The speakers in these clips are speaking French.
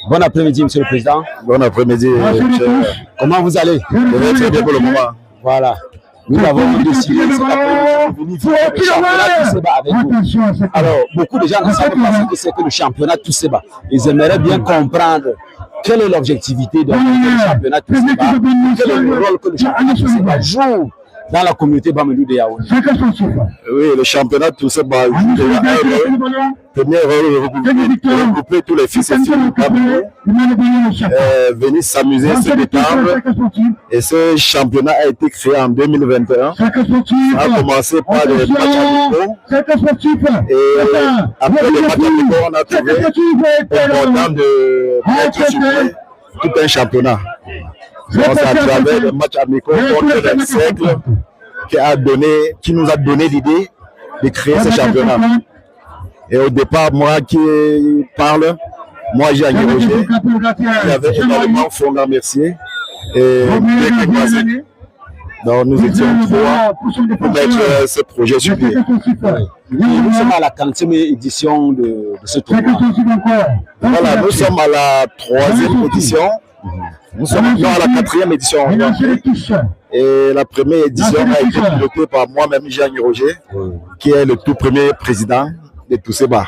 Bon après-midi, Monsieur le Président. Bon après-midi. Comment vous allez? Je vais très bien pour le moment. Voilà. Nous avons décidé cet après-midi de venir le championnat Tousseba avec vous. Alors, beaucoup de gens ne savent pas ce que c'est que le championnat Tousseba. Ils aimeraient bien comprendre quelle est l'objectivité du championnat Tousseba, quel est le rôle que le championnat Tousseba joue dans la communauté Bamendou de Yaoundé. Oui, le championnat Tousseba joue déjà un rôle, regrouper tous les fils et filles du Cameroun, venir s'amuser, se détendre. Et ce championnat a été créé en 2021. Ça a commencé par des matchs amicaux. Et après les matchs amicaux, on a trouvé important de mettre sur pied tout un championnat. Donc, c'est à travers les matchs amicaux contre les siècles qui nous a donné l'idée de créer ce championnat. Et au départ, moi qui parle, moi j'ai Roger, il y avait également Fonga Mercier et Béké. Donc nous étions trois pour mettre ce projet sur pied. Nous sommes à la 40e édition de ce tournoi. Voilà, nous sommes à la 3e édition. Nous sommes à la 4e édition. Et la première édition a été pilotée par moi-même, Jean Roger, qui est le tout premier président de Tousseba.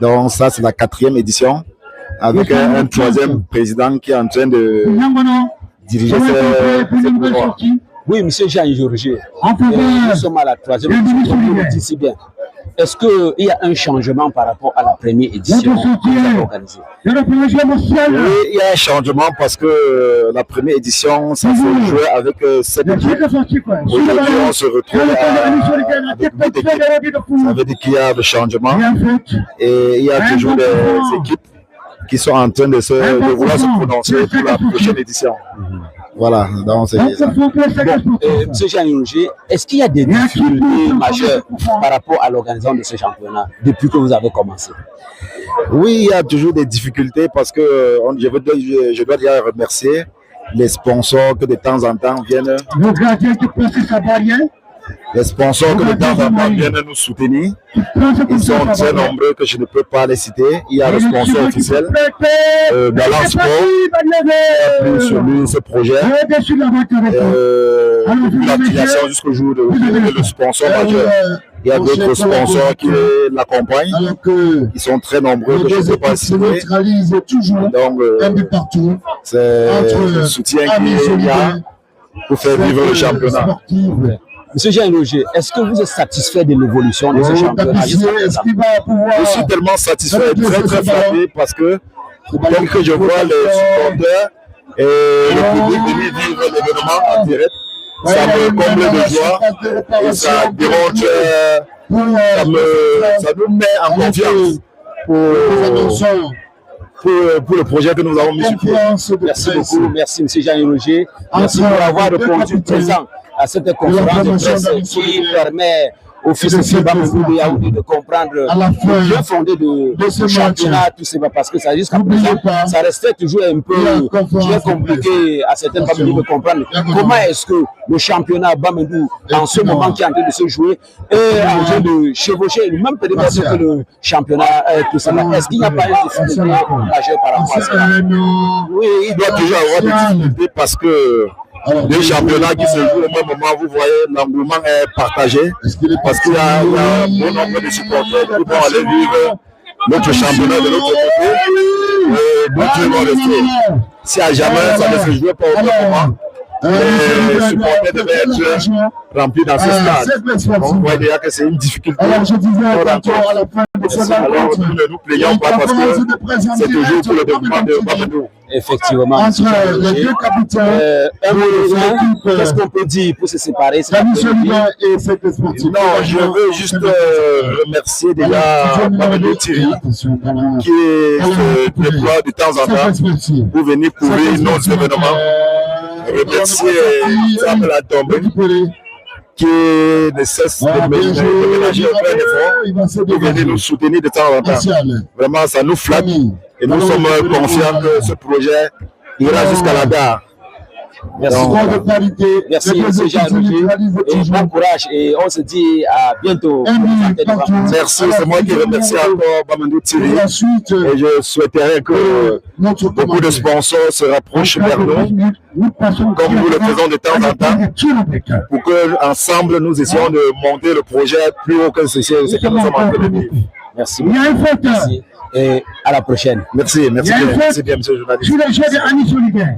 Donc ça, c'est la 4e édition, avec un 3e président qui est en train de diriger ce tournoi. Oui, monsieur Jean Roger, nous sommes à la 3e édition, comme vous le dites si bien. Est-ce qu'il y a un changement par rapport à la première édition que vous avez organisée? Oui, il y a un changement parce que la première édition, ça se jouait avec 7 équipes. Aujourd'hui, on se retrouve avec 8 équipes. Ça veut dire qu'il y a le changement et il y a toujours des équipes qui sont en train de vouloir se prononcer pour la prochaine édition. Voilà, donc c'est ça. Monsieur Jean Roger, est-ce qu'il y a des difficultés majeures par rapport à l'organisation de ce championnat depuis que vous avez commencé? Oui, il y a toujours des difficultés parce que je dois déjà remercier les sponsors que de temps en temps viennent. Les sponsors que de temps en temps viennent nous soutenir. Ils sont très nombreux que je ne peux pas les citer. Il y a le sponsor officiel, Balance Sport, qui a pris sur lui ce projet. Depuis l'affiliation jusqu'au jour de le sponsor majeur. Il y a d'autres sponsors qui l'accompagnent. Ils sont très nombreux que je ne peux pas citer. Donc, c'est le soutien qu'il y a pour faire vivre le championnat. Monsieur Jean Roger, est-ce que vous êtes satisfait de l'évolution de ce championnat? Je suis tellement satisfait, très très flatté parce que comme que je vois les supporters et le public venir vivre l'événement en direct, ça me comble de joie et ça démontre, ça nous met en confiance pour le projet que nous avons mis sur pied. Merci beaucoup, merci monsieur Jean Roger, merci pour avoir répondu présent à cette conférence de presse qui permet au fils de Bamendou de Yaoundé de comprendre le bien fondé de ce championnat, tout ça, parce que ça jusqu'à présent, ça restait toujours un peu bien compliqué à certaines familles de comprendre comment est-ce que le championnat Bamendou, en ce moment qui est en train de se jouer, est en train de chevaucher le même périmètre que le championnat tout ça. Est-ce qu'il n'y a pas une difficulté majeure par rapport à ça? Oui, il doit toujours avoir des difficultés parce que deux championnats qui se jouent au même moment, vous voyez, l'engouement est partagé parce qu'il y a un bon nombre de supporters qui vont aller vivre notre championnat de l'autre côté et d'autres vont rester. Si à jamais ça ne se jouait pas au même moment, les supporters devaient être remplis dans ce stade. On voit déjà que c'est une difficulté. Alors, je disais à la fin de cette rencontre, nous ne nous plaignons pas parce que c'est toujours pour le développement de Bamendou. Effectivement. Entre les deux capitaines, qu'est-ce qu'on peut dire pour se séparer? Et cette sportive. Non, je veux juste remercier déjà Bamendou Thierry qui se déploie de temps en temps pour venir couvrir nos événements. Remercier Samuel Atombe qui ne cesse de ménager aucun effort pour venir nous soutenir de temps en temps. Vraiment, ça nous flatte et nous sommes confiants que ce projet ira jusqu'à la gare. Merci. Sport de qualité. Merci, Les deux M. équipes se Jean-Roger. neutralisent Et toujours. bon courage. Et on se dit à bientôt. Merci, c'est moi qui remercie encore Bamandou Thierry. Et la suite, Et je souhaiterais que notre beaucoup de sponsors se rapprochent vers nous, comme nous le faisons de temps en temps, pour que ensemble nous essayons de monter le projet plus haut que ce que nous sommes en train de vivre. Merci beaucoup. Merci. Et à la prochaine. Merci bien, monsieur le journaliste. Sur le jeu de Annie Solidaire.